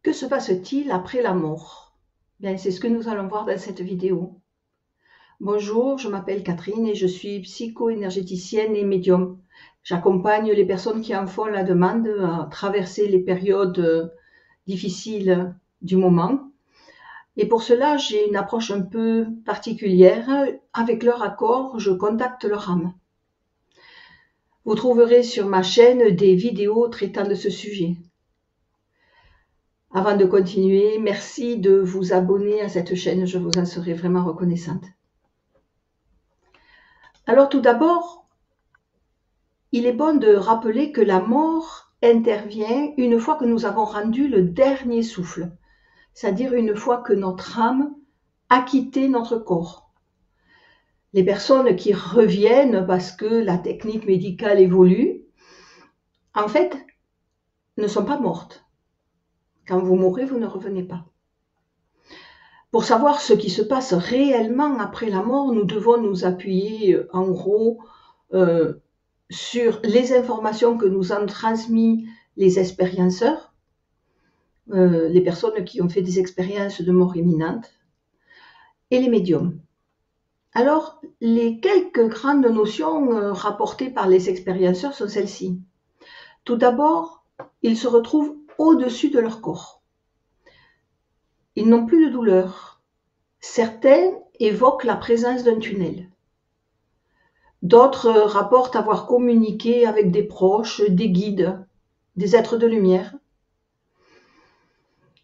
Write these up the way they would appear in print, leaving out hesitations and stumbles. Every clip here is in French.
Que se passe-t-il après la mort? Bien, c'est ce que nous allons voir dans cette vidéo. Bonjour, je m'appelle Catherine et je suis psycho-énergéticienne et médium. J'accompagne les personnes qui en font la demande à traverser les périodes difficiles du moment. Et pour cela, j'ai une approche un peu particulière. Avec leur accord, je contacte leur âme. Vous trouverez sur ma chaîne des vidéos traitant de ce sujet. Avant de continuer, merci de vous abonner à cette chaîne, je vous en serai vraiment reconnaissante. Alors tout d'abord, il est bon de rappeler que la mort intervient une fois que nous avons rendu le dernier souffle, c'est-à-dire une fois que notre âme a quitté notre corps. Les personnes qui reviennent parce que la technique médicale évolue, en fait, ne sont pas mortes. Quand vous mourrez, vous ne revenez pas. Pour savoir ce qui se passe réellement après la mort, nous devons nous appuyer en gros sur les informations que nous ont transmises les expérienceurs, les personnes qui ont fait des expériences de mort imminente, et les médiums. Alors, les quelques grandes notions rapportées par les expérienceurs sont celles-ci. Tout d'abord, ils se retrouvent au-dessus de leur corps. Ils n'ont plus de douleur. Certains évoquent la présence d'un tunnel. D'autres rapportent avoir communiqué avec des proches, des guides, des êtres de lumière.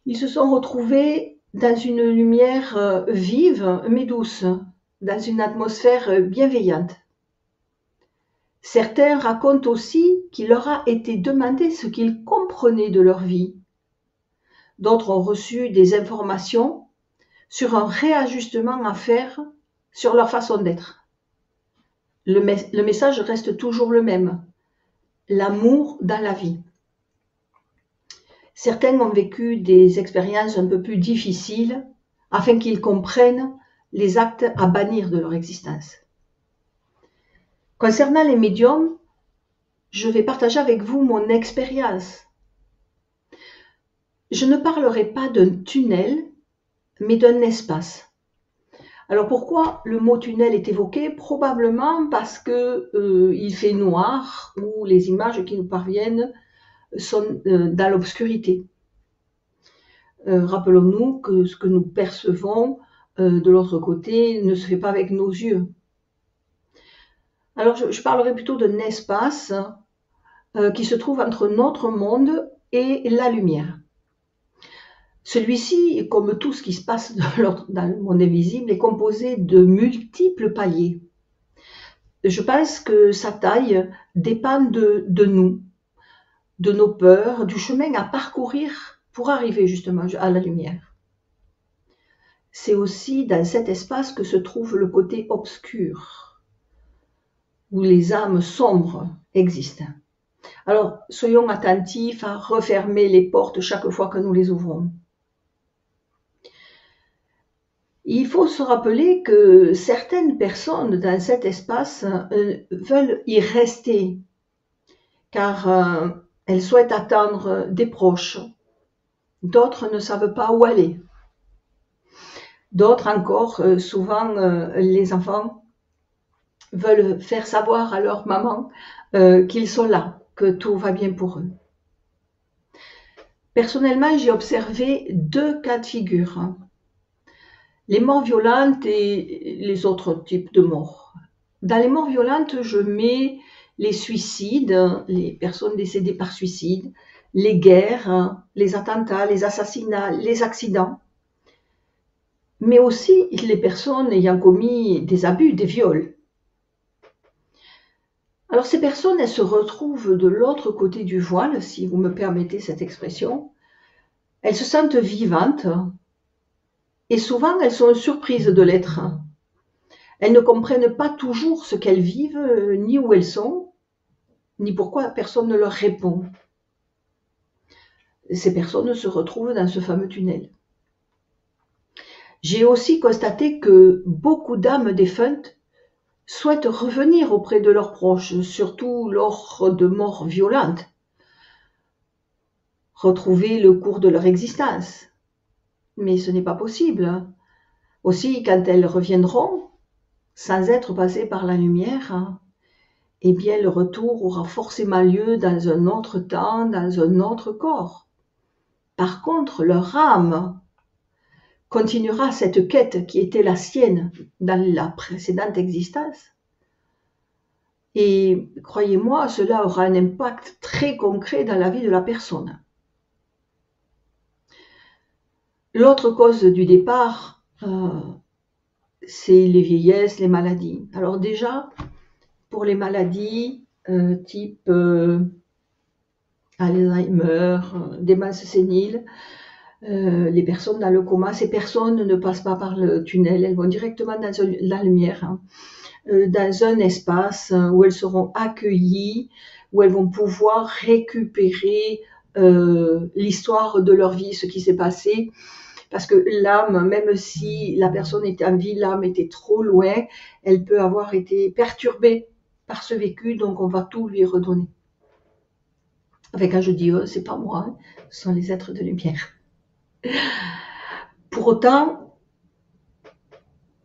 Ils se sont retrouvés dans une lumière vive mais douce, dans une atmosphère bienveillante. Certains racontent aussi qu'il leur a été demandé ce qu'ils comprenaient de leur vie. D'autres ont reçu des informations sur un réajustement à faire sur leur façon d'être. Le message reste toujours le même, l'amour dans la vie. Certains ont vécu des expériences un peu plus difficiles afin qu'ils comprennent les actes à bannir de leur existence. Concernant les médiums, je vais partager avec vous mon expérience. Je ne parlerai pas d'un tunnel, mais d'un espace. Alors pourquoi le mot tunnel est évoqué? Probablement parce qu'il fait noir ou les images qui nous parviennent sont dans l'obscurité. Rappelons-nous que ce que nous percevons de l'autre côté ne se fait pas avec nos yeux. Alors je parlerai plutôt d'un espace qui se trouve entre notre monde et la lumière. Celui-ci, comme tout ce qui se passe dans le monde invisible, est composé de multiples paliers. Je pense que sa taille dépend de nous, de nos peurs, du chemin à parcourir pour arriver justement à la lumière. C'est aussi dans cet espace que se trouve le côté obscur, où les âmes sombres existent. Alors, soyons attentifs à refermer les portes chaque fois que nous les ouvrons. Il faut se rappeler que certaines personnes dans cet espace veulent y rester, car elles souhaitent attendre des proches. D'autres ne savent pas où aller. D'autres encore, souvent les enfants, veulent faire savoir à leur maman qu'ils sont là, que tout va bien pour eux. Personnellement, j'ai observé deux cas de figure. Les morts violentes et les autres types de morts. Dans les morts violentes, je mets les suicides, les personnes décédées par suicide, les guerres, les attentats, les assassinats, les accidents, mais aussi les personnes ayant commis des abus, des viols. Alors ces personnes, elles se retrouvent de l'autre côté du voile, si vous me permettez cette expression. Elles se sentent vivantes et souvent elles sont surprises de l'être. Elles ne comprennent pas toujours ce qu'elles vivent, ni où elles sont, ni pourquoi personne ne leur répond. Ces personnes se retrouvent dans ce fameux tunnel. J'ai aussi constaté que beaucoup d'âmes défuntes souhaitent revenir auprès de leurs proches, surtout lors de morts violentes. retrouver le cours de leur existence. Mais ce n'est pas possible. Aussi, quand elles reviendront, sans être passées par la lumière, eh bien, le retour aura forcément lieu dans un autre temps, dans un autre corps. Par contre, leur âme continuera cette quête qui était la sienne dans la précédente existence. Et croyez-moi, cela aura un impact très concret dans la vie de la personne. L'autre cause du départ, c'est les vieillesses, les maladies. Alors déjà, pour les maladies type Alzheimer, démence sénile, les personnes dans le coma, ces personnes ne passent pas par le tunnel, elles vont directement dans la lumière, dans un espace où elles seront accueillies, où elles vont pouvoir récupérer l'histoire de leur vie, ce qui s'est passé. Parce que l'âme, même si la personne était en vie, l'âme était trop loin, elle peut avoir été perturbée par ce vécu, donc on va tout lui redonner. Enfin, quand je dis eux, c'est pas moi, hein, ce sont les êtres de lumière. Pour autant,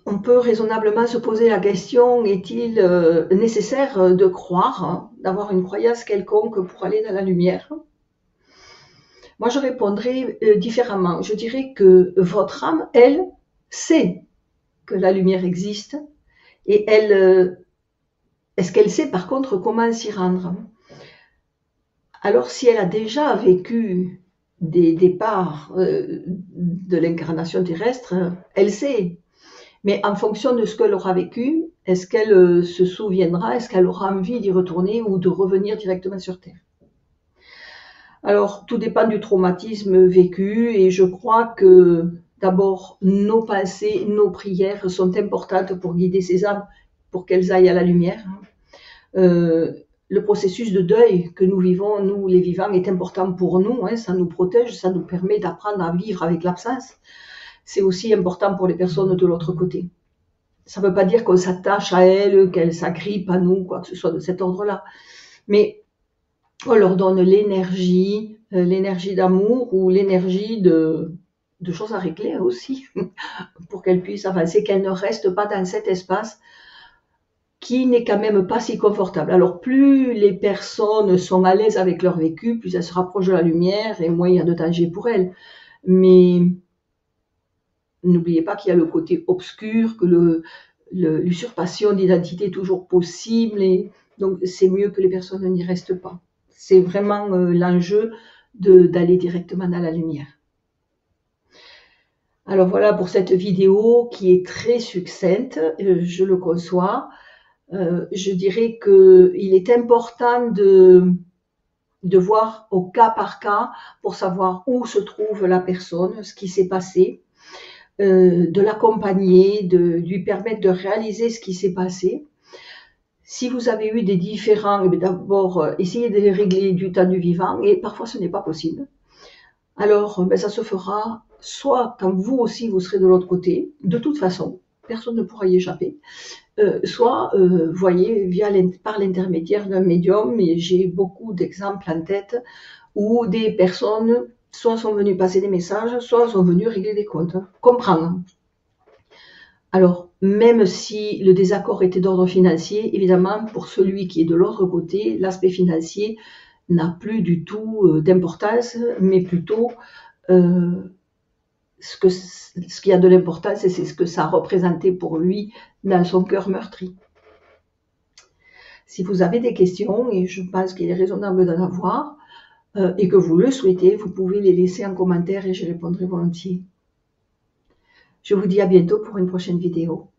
on peut raisonnablement se poser la question, est-il nécessaire de croire, hein, d'avoir une croyance quelconque pour aller dans la lumière? Moi, je répondrais différemment. Je dirais que votre âme, elle, sait que la lumière existe et elle, est-ce qu'elle sait par contre comment s'y rendre? Alors, si elle a déjà vécu des départs de l'incarnation terrestre, elle sait. Mais en fonction de ce qu'elle aura vécu, est-ce qu'elle se souviendra, est-ce qu'elle aura envie d'y retourner ou de revenir directement sur Terre? Alors, tout dépend du traumatisme vécu et je crois que d'abord, nos pensées, nos prières sont importantes pour guider ces âmes, pour qu'elles aillent à la lumière. Le processus de deuil que nous vivons, nous les vivants, est important pour nous, hein, ça nous protège, ça nous permet d'apprendre à vivre avec l'absence. C'est aussi important pour les personnes de l'autre côté. Ça ne veut pas dire qu'on s'attache à elles, qu'elles s'agrippent à nous, quoi que ce soit de cet ordre-là. Mais on leur donne l'énergie d'amour ou l'énergie de choses à régler aussi, pour qu'elles puissent avancer, qu'elles ne restent pas dans cet espace qui n'est quand même pas si confortable. Alors plus les personnes sont à l'aise avec leur vécu, plus elles se rapprochent de la lumière et moins il y a de danger pour elles. Mais n'oubliez pas qu'il y a le côté obscur, que l'usurpation d'identité est toujours possible, et donc c'est mieux que les personnes n'y restent pas. C'est vraiment l'enjeu d'aller directement dans la lumière. Alors voilà pour cette vidéo qui est très succincte, je le conçois. Je dirais qu'il est important de voir au cas par cas pour savoir où se trouve la personne, ce qui s'est passé, de l'accompagner, de lui permettre de réaliser ce qui s'est passé. Si vous avez eu des différends, d'abord essayez de les régler du temps du vivant, et parfois ce n'est pas possible. Alors ça se fera soit quand vous aussi vous serez de l'autre côté, de toute façon, personne ne pourra y échapper, soit voyez par l'intermédiaire d'un médium, et j'ai beaucoup d'exemples en tête où des personnes soit sont venues passer des messages, soit sont venues régler des comptes, comprendre. Alors, même si le désaccord était d'ordre financier, évidemment, pour celui qui est de l'autre côté, l'aspect financier n'a plus du tout d'importance, mais plutôt ce qui a de l'importance, c'est ce que ça a représenté pour lui dans son cœur meurtri. Si vous avez des questions, et je pense qu'il est raisonnable d'en avoir, et que vous le souhaitez, vous pouvez les laisser en commentaire et je répondrai volontiers. Je vous dis à bientôt pour une prochaine vidéo.